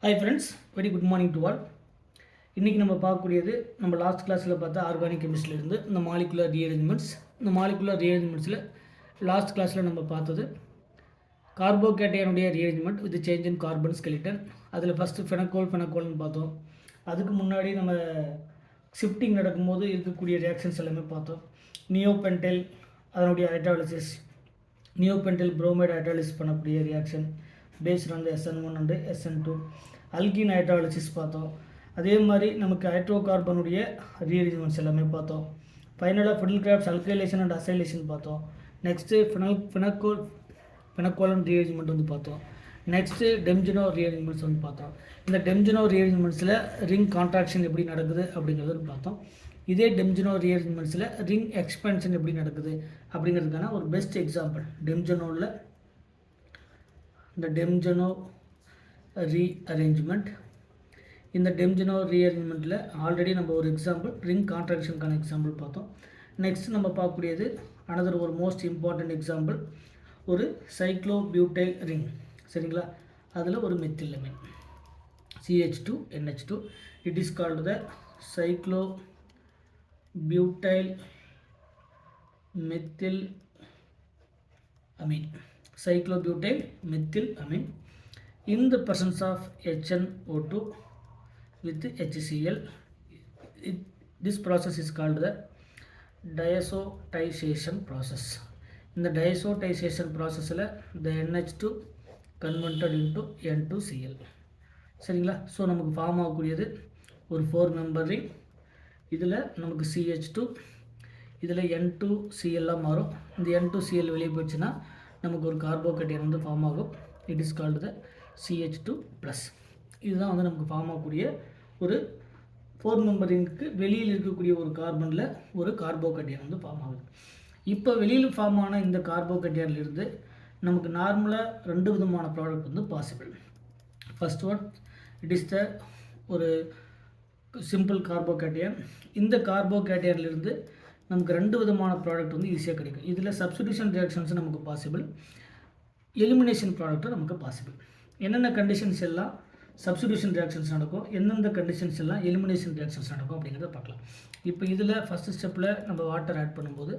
Hi friends, very good morning to all. இன்றைக்கி நம்ம பார்க்கக்கூடியது நம்ம லாஸ்ட் கிளாஸில் பார்த்தா ஆர்கானிக் கெமிஸ்ட்ரியிலேருந்து இந்த மாலிகுலர் ரீஅரேஞ்ச்மெண்ட்ஸ். இந்த மாலிகுலர் ரீஅரேஞ்ச்மெண்ட்ஸில் லாஸ்ட் கிளாஸில் நம்ம பார்த்தது கார்போகேட்டையனுடைய rearrangement with change in carbon skeleton. அதில் ஃபஸ்ட்டு ஃபெனக்கோல்னு பார்த்தோம். அதுக்கு முன்னாடி நம்ம ஷிஃப்டிங் நடக்கும்போது இருக்கக்கூடிய ரியாக்ஷன்ஸ் எல்லாமே பார்த்தோம். நியோபென்டைல் அதனுடைய ஹைட்ராலிசிஸ், நியோபென்டைல் புரோமைடு ஹைட்ராலிசிஸ் பண்ணக்கூடிய reaction based on SN1 and SN2. Alkene hydrolysis பார்த்தோம். அதே மாதிரி நமக்கு ஹைட்ரோ கார்பனுடைய ரீஅரேஞ்ச்மெண்ட்ஸ் எல்லாமே பார்த்தோம். ஃபைனலாக ஃபிடில் கிராஃப்ட்ஸ் அல்கைலேஷன் அண்ட் அசைலேஷன் பார்த்தோம். நெக்ஸ்ட்டு ஃபெனக்கோலன் ரீஅரேஞ்ச்மெண்ட் வந்து பார்த்தோம். நெக்ஸ்ட்டு டெம்ஜினோ ரீஅரேஞ்ச்மெண்ட்ஸ் வந்து பார்த்தோம். இந்த டெம்ஜினோ ரீஅரேஞ்ச்மெண்ட்ஸில் ரிங் கான்ட்ராக்ஷன் எப்படி நடக்குது அப்படிங்கிறது பார்த்தோம். இதே டெம்ஜினோ ரீஅரேஞ்ச்மெண்ட்ஸில் ரிங் எக்ஸ்பென்ஷன் எப்படி நடக்குது அப்படிங்கிறதுக்கான ஒரு பெஸ்ட் எக்ஸாம்பிள் டெம்ஜினோவில் இந்த டெம்ஜினோ ரீஅரேஞ்ச்மெண்ட். இந்த டெம்ஜினோ ரீஅரேஞ்ச்மெண்ட்டில் ஆல்ரெடி நம்ம ஒரு எக்ஸாம்பிள் ரிங் கான்ட்ராக்ஷனுக்கான எக்ஸாம்பிள் பார்த்தோம். நெக்ஸ்ட் நம்ம பார்க்கக்கூடியது அனதர் ஒரு மோஸ்ட் இம்பார்ட்டண்ட் எக்ஸாம்பிள் ஒரு சைக்ளோபியூட்டைல் ரிங். சரிங்களா? அதில் ஒரு methylamine CH2NH2. It is called the cyclobutyl methyl amine. Cyclobutyl methyl amine in the presence of HNO2 with HCl. This process is called the diazotization process. In the diazotization process the NH2 converted into N2Cl. சரிங்களா? So நமக்கு form ஆகக்கூடியது ஒரு 4 member ring. இதில் நமக்கு CH2, இதில் N2Cl மாறும். இந்த N2Cl வெளியே போயிடுச்சுன்னா நமக்கு ஒரு கார்போகேட்டையன் வந்து ஃபார்ம் ஆகும். It is called the CH2+. இதுதான் வந்து நமக்கு ஃபார்ம் ஆகக்கூடிய ஒரு 4 மெம்பரிங்க்கு வெளியில் இருக்கக்கூடிய ஒரு கார்பனில் ஒரு கார்போகேட்டையன் வந்து ஃபார்ம் ஆகுது. இப்போ வெளியில் ஃபார்ம் ஆன இந்த கார்போகேட்டையன்லேருந்து நமக்கு நார்மலாக 2 விதமான ப்ராடக்ட் வந்து possible. First one, it is the ஒரு சிம்பிள் கார்போகேட்டையன். இந்த கார்போகேட்டையன்லேருந்து நமக்கு 2 விதமான ப்ராடக்ட் வந்து ஈஸியாக கிடைக்கும். இதில் சப்ஸ்டிடியூஷன் ரியாக்ஷன்ஸ் நமக்கு பாசிபிள், எலிமினேஷன் ப்ராடக்ட்டும் நமக்கு பாசிபிள். என்னென்ன கண்டிஷன்ஸ் எல்லாம் சப்ஸ்டிடியூஷன் ரியாக்ஷன்ஸ் நடக்கும், எந்தெந்த கண்டிஷன்ஸ் எல்லாம் எலிமினேஷன் ரியாக்ஷன்ஸ் நடக்கும் அப்படிங்கிறத பார்க்கலாம். இப்போ இதில் ஃபஸ்ட்டு ஸ்டெப்பில் நம்ம வாட்டர் ஆட் பண்ணும்போது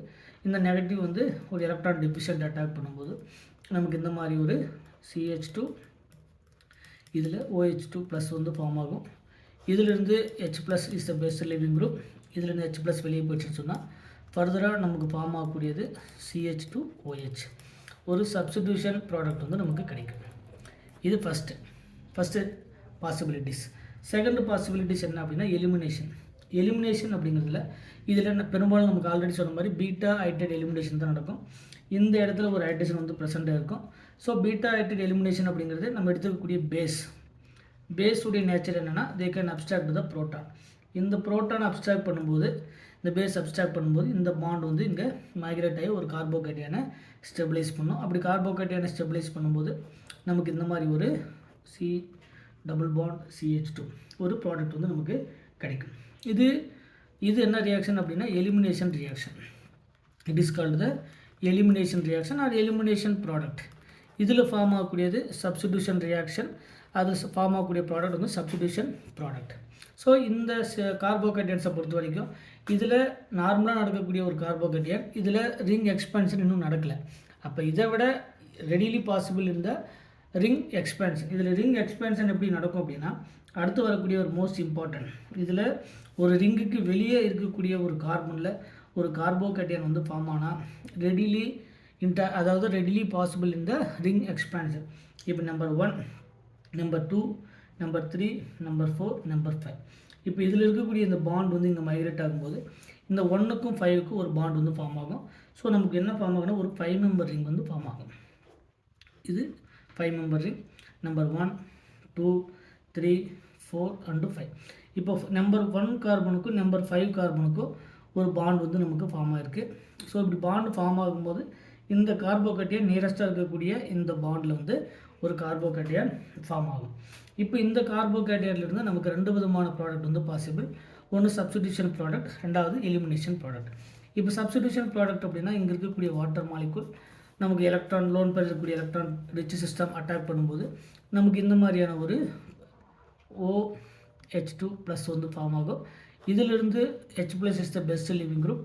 இந்த நெகட்டிவ் வந்து ஒரு எலக்ட்ரான் டெஃபிஷியன்ட் அட்டாக் பண்ணும்போது நமக்கு இந்த மாதிரி ஒரு CH2, இதில் OH2+ வந்து ஃபார்ம் ஆகும். இதிலிருந்து H+ is the best living group. இதிலேருந்து H+ வெளியே போயிடுச்சுன்னு சொன்னால் ஃபர்தராக நமக்கு ஃபார்ம் ஆகக்கூடியது CH2OH, ஒரு சப்ஸ்டிடியூஷன் ப்ராடக்ட் வந்து நமக்கு கிடைக்கும். இது ஃபஸ்ட்டு பாசிபிலிட்டிஸ். செகண்ட் பாசிபிலிட்டிஸ் என்ன அப்படின்னா எலிமினேஷன் அப்படிங்கிறதுல இதில் பெரும்பாலும் நமக்கு ஆல்ரெடி சொன்ன மாதிரி பீட்டா ஹைட்ரேட் எலிமினேஷன் தான் நடக்கும். இந்த இடத்துல ஒரு ஹைட்ரேஷன் வந்து ப்ரெசென்ட்டாக இருக்கும். ஸோ பீட்டா ஹைட்ரேட் எலிமினேஷன் அப்படிங்கிறது நம்ம எடுத்துக்கக்கூடிய பேஸுடைய நேச்சர் என்னென்னா they can abstract the proton. இந்த ப்ரோட்டான் அப்ஸ்ட்ராக்ட் பண்ணும்போது, இந்த பேஸ் அப்ஸ்ட்ராக்ட் பண்ணும்போது இந்த பாண்ட் வந்து இங்கே மைக்ரேட் ஆகி ஒரு கார்போகேட்டையனை ஸ்டெபிலைஸ் பண்ணும். அப்படி கார்போகேட்டையனை ஸ்டெபிலைஸ் பண்ணும்போது நமக்கு இந்த மாதிரி ஒரு CH2 ஒரு ப்ராடக்ட் வந்து நமக்கு கிடைக்கும். இது என்ன ரியாக்ஷன் அப்படின்னா elimination reaction. It is called the elimination reaction or elimination product. இதில் ஃபார்ம் ஆகக்கூடியது சப்ஸ்டிடியூஷன் ரியாக்ஷன், அது ஃபார்ம் ஆகக்கூடிய ப்ராடக்ட் வந்து சப்ஸ்டிடியூஷன் ப்ராடக்ட். ஸோ இந்த கார்போகேட்டையன்ஸை பொறுத்த வரைக்கும் இதில் நார்மலாக நடக்கக்கூடிய ஒரு கார்போகேட்டையன், இதில் ரிங் எக்ஸ்பென்ஷன் இன்னும் நடக்கலை. அப்போ இதை விட ரெடிலி பாசிபிள் இந்த ரிங் எக்ஸ்பென்ஷன். இதில் ரிங் எக்ஸ்பென்ஷன் எப்படி நடக்கும் அப்படின்னா அடுத்து வரக்கூடிய ஒரு மோஸ்ட் இம்பார்ட்டன்ட், இதில் ஒரு ரிங்குக்கு வெளியே இருக்கக்கூடிய ஒரு கார்பனில் ஒரு கார்போகேட்டையன் வந்து ஃபார்ம் ஆனால் ரெடிலி பாசிபிள் இந்த ரிங் எக்ஸ்பென்ஷன். இப்போ number 1, number 2, number 3, number 4, number 5. இப்போ இதில் இருக்கக்கூடிய இந்த பாண்ட் வந்து இங்கே மைக்ரேட் ஆகும்போது இந்த 1க்கும் 5க்கும் ஒரு பாண்ட் வந்து ஃபார்ம் ஆகும். ஸோ நமக்கு என்ன ஃபார்ம் ஆகும்னா ஒரு 5 மெம்பர் ரிங் வந்து ஃபார்ம் ஆகும். இது 5 மெம்பர் ரிங். Number 1, 2, 3, 4 and 5. இப்போ நம்பர் 1 கார்பனுக்கும் நம்பர் 5 கார்பனுக்கும் ஒரு பாண்ட் வந்து நமக்கு ஃபார்ம் ஆகிருக்கு. ஸோ இப்படி பாண்ட் ஃபார்ம் ஆகும்போது இந்த கார்போகேட்டையன் நியரஸ்ட்டாக இருக்கக்கூடிய இந்த பாண்டில் வந்து ஒரு கார்போகேட்டையன் ஃபார்ம் ஆகும். இப்போ இந்த கார்போகேட்டையன்லேருந்து நமக்கு 2 விதமான ப்ராடக்ட் வந்து பாசிபிள். ஒன்று சப்ஸ்டிடியூஷன் ப்ராடக்ட், ரெண்டாவது எலிமினேஷன் ப்ராடக்ட். இப்போ சப்ஸ்டிடியூஷன் ப்ராடக்ட் அப்படின்னா இங்கே இருக்கக்கூடிய வாட்டர் மாலிகுல் நமக்கு எலக்ட்ரான் லோன் பெறக்கூடிய எலக்ட்ரான் ரிச் சிஸ்டம் அட்டாக் பண்ணும்போது நமக்கு இந்த மாதிரியான ஒரு OH2 ப்ளஸ் வந்து ஃபார்ம் ஆகும். இதிலிருந்து H plus is the best living group.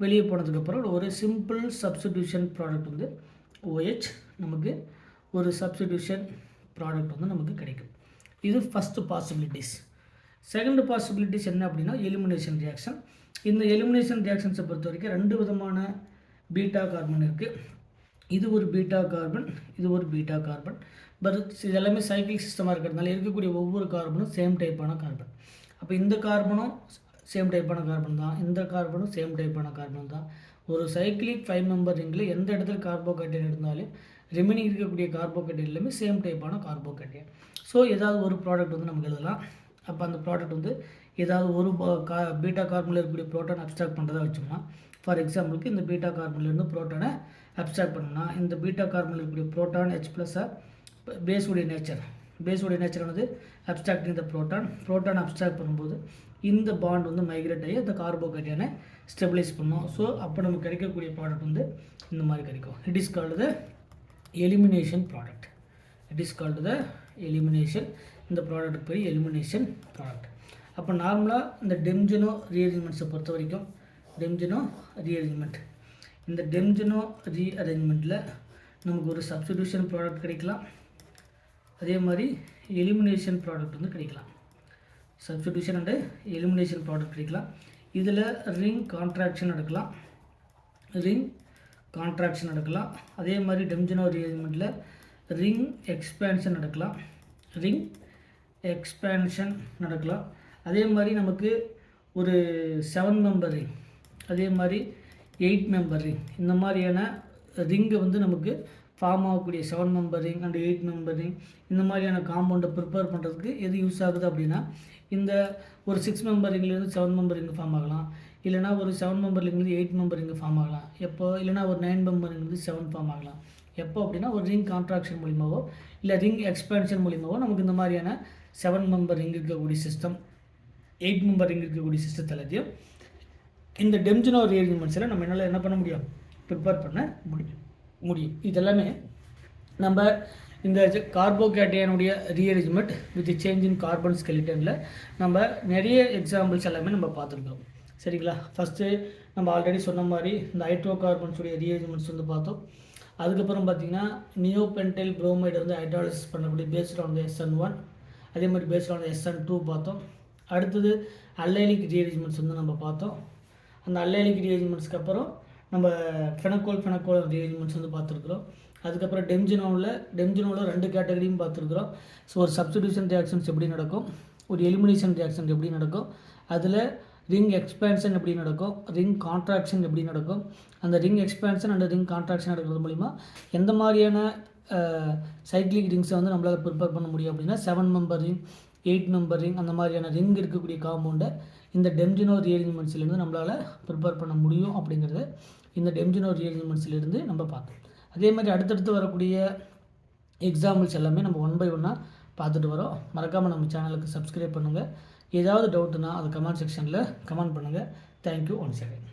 வெளியே போனதுக்கப்புறம் ஒரு சிம்பிள் சப்ஸ்டிடியூஷன் ப்ராடக்ட் வந்து OH நமக்கு ஒரு சப்ஸ்டிடியூஷன் ப்ராடக்ட் வந்து நமக்கு கிடைக்கும். இது ஃபஸ்ட்டு பாசிபிலிட்டிஸ். செகண்ட் பாசிபிலிட்டிஸ் என்ன அப்படின்னா எலிமினேஷன் ரியாக்ஷன். இந்த எலிமினேஷன் ரியாக்ஷன்ஸை பொறுத்த வரைக்கும் 2 விதமான பீட்டா கார்பன் இருக்குது. இது ஒரு பீட்டா கார்பன், இது ஒரு பீட்டா கார்பன். பட் இது எல்லாமே சைக்கிளிக் சிஸ்டமாக இருக்கிறதுனால இருக்கக்கூடிய ஒவ்வொரு கார்பனும் சேம் டைப்பான கார்பன். அப்போ இந்த கார்பனும் சேம் டைப்பான கார்பன் தான், இந்த கார்பனும் சேம் டைப்பான கார்பன் தான். ஒரு சைக்கிளிக் 5 மெம்பர் ரிங்கில் எந்த இடத்துல கார்போகேட்டைன் இருந்தாலும் ரிமைனிங் இருக்கக்கூடிய கார்போகேட்டைன் எல்லாமே சேம் டைப்பான கார்போகேட்டைன். ஸோ ஏதாவது ஒரு ப்ராடக்ட் வந்து நமக்கு எழுதலாம். அப்போ அந்த ப்ராடக்ட் வந்து ஏதாவது ஒரு பீட்டா கார்பனில் இருக்கக்கூடிய ப்ரோட்டான் அப்ஸ்ட்ராக்ட் பண்ணுறதா வச்சோம்னா, ஃபார் எக்ஸாம்பிளுக்கு இந்த பீட்டா கார்பன்லேருந்து ப்ரோட்டானை அப்ஸ்ட்ராக்ட் பண்ணோம்னா, இந்த பீட்டா கார்பனில் இருக்கக்கூடிய ப்ரோட்டான் H ப்ளஸ்ஸாக பேஸுடைய நேச்சர் வந்து அப்ஸ்ட்ராக்டிங் த ப்ரோட்டான் அப்ஸ்ட்ராக்ட் பண்ணும்போது இந்த பாண்ட் வந்து மைக்ரேட் ஆகி அந்த கார்போகேட்டைனை ஸ்டெபிலைஸ் பண்ணும். ஸோ அப்போ நமக்கு கிடைக்கக்கூடிய ப்ராடக்ட் வந்து இந்த மாதிரி கிடைக்கும். It is called the elimination product. இந்த ப்ராடக்ட் பேர் எலிமினேஷன் ப்ராடக்ட். அப்போ நார்மலாக இந்த டெம்ஜினோ ரீஅரேஞ்ச்மெண்ட்ஸை பொறுத்த வரைக்கும் இந்த டெம்ஜினோ ரீஅரேஞ்ச்மெண்ட்டில் நமக்கு ஒரு சப்ஸ்டிடியூஷன் ப்ராடக்ட் கிடைக்கலாம், அதே மாதிரி எலிமினேஷன் ப்ராடக்ட் வந்து கிடைக்கலாம். சப்ஸ்டிடியூஷன் அண்டு எலிமினேஷன் ப்ராடக்ட் கிடைக்கலாம். இதில் ரிங் கான்ட்ராக்ஷன் நடக்கலாம். அதே மாதிரி டெம்ஜினோ ரீஅரேஞ்ச்மெண்ட்டில் ரிங் எக்ஸ்பேன்ஷன் நடக்கலாம். அதே மாதிரி நமக்கு ஒரு 7 மெம்பர் ரிங், அதே மாதிரி 8 மெம்பர் ரிங், இந்த மாதிரியான ரிங்கை வந்து நமக்கு ஃபார்ம் ஆகக்கூடிய 7 member ring and 8 member ring இந்த மாதிரியான காம்பவுண்டை ப்ரிப்பேர் பண்ணுறதுக்கு எது யூஸ் ஆகுது அப்படின்னா, இந்த ஒரு 6 மெம்பர் ரிங்லேருந்து 7 மெம்பர் ரிங் ஃபார்ம் ஆகலாம், இல்லைனா ஒரு 7 மெம்பர் ரிங்லேருந்து 8 மெம்பர் ரிங் ஃபார்ம் ஆகலாம். எப்போ இல்லைனா ஒரு 9 மெம்பர் ரிங்லேருந்து 7 ஃபார்ம் ஆகலாம். எப்போ அப்படின்னா ஒரு ரிங் கான்ட்ராக்ஷன் மூலிமாவோ இல்லை ரிங் எக்ஸ்பேன்ஷன் மூலிமாவோ நமக்கு இந்த மாதிரியான 7 மெம்பர் ரிங் இருக்கக்கூடிய சிஸ்டம், 8 மெம்பர் ரிங் இருக்கக்கூடிய சிஸ்டத்தை எல்லாத்தையும் இந்த டெம்ஜினோ ரீஅரேஞ்ச்மெண்ட்ஸில் நம்ம என்னால் என்ன பண்ண முடியும், ப்ரிப்பேர் பண்ண முடியும். இதெல்லாமே நம்ம இந்த கார்போகேட்டையனுடைய rearrangement with change in carbon ஸ்கெலிட்டனில் நம்ம நிறைய எக்ஸாம்பிள்ஸ் எல்லாமே நம்ம பார்த்துருக்கோம். சரிங்களா? ஃபஸ்ட்டு நம்ம ஆல்ரெடி சொன்ன மாதிரி இந்த ஹைட்ரோ கார்பன்ஸுடைய ரீஅரேஞ்ச்மெண்ட்ஸ் வந்து பார்த்தோம். அதுக்கப்புறம் பார்த்திங்கன்னா நியோபென்டைல் புரோமைடு வந்து ஹைட்ராலிசிஸ் பண்ணக்கூடிய பேஸ்ட் ஆன் த SN1, அதே மாதிரி பேஸ்ட் ஆன் த SN2 பார்த்தோம். அடுத்தது அல்லைலிக் ரீஅரேஞ்ச்மெண்ட்ஸ் வந்து நம்ம பார்த்தோம். அந்த அல்லைலிக் ரீஅரேஞ்ச்மெண்ட்ஸ்க்கு அப்புறம் நம்ம ஃபெனக்கோல் ரீஅரேஞ்ச்மெண்ட்ஸ் வந்து பார்த்துருக்குறோம். அதுக்கப்புறம் டெம்ஜினோவில் 2 கேட்டகரியும் பார்த்துருக்குறோம். ஸோ ஒரு சப்ஸ்டிடியூஷன் ரியாக்ஷன்ஸ் எப்படி நடக்கும், ஒரு எலிமினேஷன் ரியாக்ஷன் எப்படி நடக்கும், அதில் ரிங் எக்ஸ்பேன்ஷன் எப்படி நடக்கும், ரிங் கான்ட்ராக்ஷன் எப்படி நடக்கும், அந்த ring expansion and ring contraction நடக்கிறது மூலிமா எந்த மாதிரியான சைக்ளிக் ரிங்ஸை வந்து நம்மளால் ப்ரிப்பேர் பண்ண முடியும் அப்படின்னா 7 மெம்பர் ரிங், 8 மெம்பர் ரிங் அந்த மாதிரியான ரிங் இருக்கக்கூடிய காம்பவுண்டை இந்த டெம்ஜினோ ரீஅரேஞ்ச்மெண்ட்ஸ்லேருந்து நம்மளால் ப்ரிப்பேர் பண்ண முடியும் அப்படிங்கிறத இந்த டெம்ஜினோ ரீஅரேஞ்ச்மெண்ட்ஸ்லேருந்து நம்ம பார்த்தோம். அதே மாதிரி அடுத்தடுத்து வரக்கூடிய எக்ஸாம்பிள்ஸ் எல்லாமே நம்ம 1 by 1 பார்த்துட்டு வரோம். மறக்காமல் நம்ம சேனலுக்கு சப்ஸ்கிரைப் பண்ணுங்கள். ஏதாவது டவுட்டுனா அது கமெண்ட் செக்ஷனில் கமெண்ட் பண்ணுங்கள். Thank you once again.